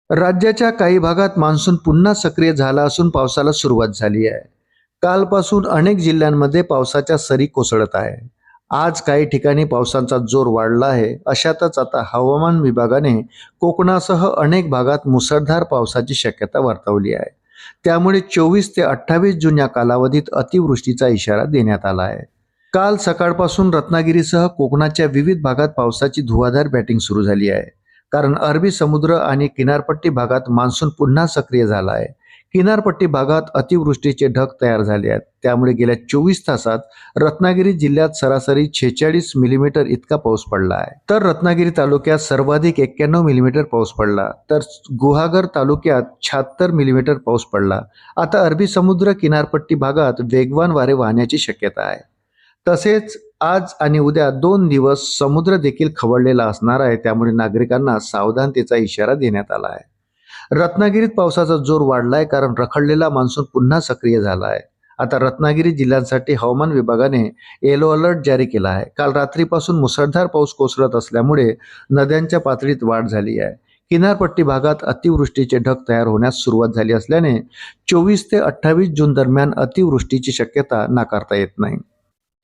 राज्याच्या काही भागात मान्सून पुन्हा सक्रिय झाला असून पावसाला सुरुवात झाली आहे. कालपासून अनेक जिल्ह्यांमध्ये पावसाच्या सरी कोसळत आहे. आज काही ठिकाणी पावसाचा जोर वाढला आहे. अशातच आता हवामान विभागाने कोकणासह अनेक भागात मुसळधार पावसाची शक्यता वर्तवली आहे. त्यामुळे 24 ते 28 जून या कालावधीत अतिवृष्टीचा इशारा देण्यात आला आहे. काल सकाळपासून रत्नागिरीसह कोकणाच्या विविध भागात पावसाची धुवाधार बॅटिंग सुरू झाली आहे. कारण अरबी समुद्र आणि किनारपट्टी भागात मान्सून पुन्हा सक्रिय झाला आहे. किनारपट्टी भागात अतिवृष्टीचे ढग तयार झाले आहेत. त्यामुळे गेल्या 24 तासात रत्नागिरी जिल्ह्यात सरासरी 46 मिलीमीटर इतका पाऊस पडला आहे. तर रत्नागिरी तालुक्यात सर्वाधिक 91 मिलीमीटर पाऊस पडला, तर गुहागर तालुक्यात 76 मिलीमीटर पाऊस पडला. आता अरबी समुद्र किनारपट्टी भागात वेगवान वारे वाहण्याची शक्यता आहे. तसेच आज आणि उद्या 2 दिवस समुद्र देखील खवळलेला असणार आहे. त्यामुळे नागरिकांना सावधानतेचा इशारा देण्यात आला आहे. रत्नागिरीत पावसाचा जोर वाढलाय, कारण रखडलेला मान्सून पुन्हा सक्रिय झाला आहे. आता रत्नागिरी जिल्ह्यांसाठी हवामान विभागाने येलो अलर्ट जारी केला आहे. काल रात्रीपासून मुसळधार पाऊस कोसळत असल्यामुळे नद्यांच्या पातळीत वाढ झाली आहे. किनारपट्टी भागात अतिवृष्टीचे ढग तयार होण्यास सुरुवात झाली असल्याने 24 ते 28 जून दरम्यान अतिवृष्टीची शक्यता नाकारता येत नाही.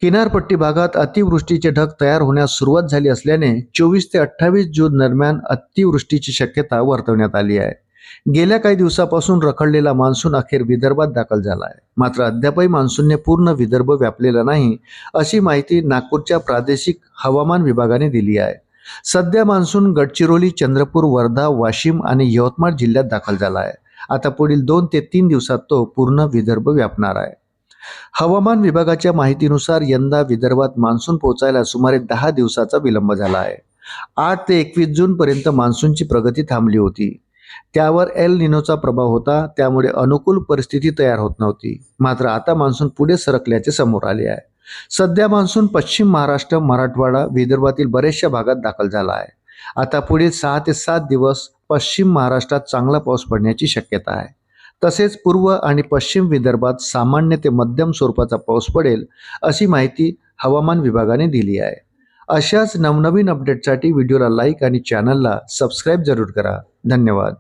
किनारपट्टी भागात अतिवृष्टीचे ढग तयार होण्यास सुरुवात झाली असल्याने 24 ते 28 जून दरम्यान अतिवृष्टीची शक्यता वर्तवण्यात आली आहे. गेल्या काही दिवसापासून रखडलेला मान्सून अखेर विदर्भात दाखल झाला आहे. मात्र अद्यापही मान्सूनने पूर्ण विदर्भ व्यापलेला नाही, अशी माहिती नागपूरच्या प्रादेशिक हवामान विभागाने दिली आहे. सध्या मान्सून गडचिरोली, चंद्रपूर, वर्धा, वाशिम आणि यवतमाळ जिल्ह्यात दाखल झाला आहे. आता पुढील 2 ते 3 दिवसात तो पूर्ण विदर्भ व्यापणार आहे. हवामान विभागाच्या माहितीनुसार यंदा विदर्भात मान्सून पोहोचायला सुमारे 10 दिवसाचा विलंब झाला आहे. 8 ते 21 जून पर्यंत मान्सूनची प्रगती थांबली होती. त्यावर एल निनोचा प्रभाव होता, त्यामुळे अनुकूल परिस्थिती तयार होत नव्हती. मात्र आता मान्सून पुढे सरकल्याचे समोर आले आहे. सध्या मान्सून पश्चिम महाराष्ट्र, मराठवाडा, विदर्भातील बऱ्याचशा भागात दाखल झाला आहे. आता पुढील 6 ते 7 दिवस पश्चिम महाराष्ट्रात चांगला पाऊस पडण्याची शक्यता आहे. तसेच पूर्व आणि पश्चिम विदर्भात सामान्य ते मध्यम स्वरूपाचा पाऊस पडेल, अशी माहिती हवामान विभागाने दिली आहे. अशाच नवनवीन अपडेटसाठी व्हिडिओला लाईक आणि चॅनलला सबस्क्राईब जरूर करा. धन्यवाद.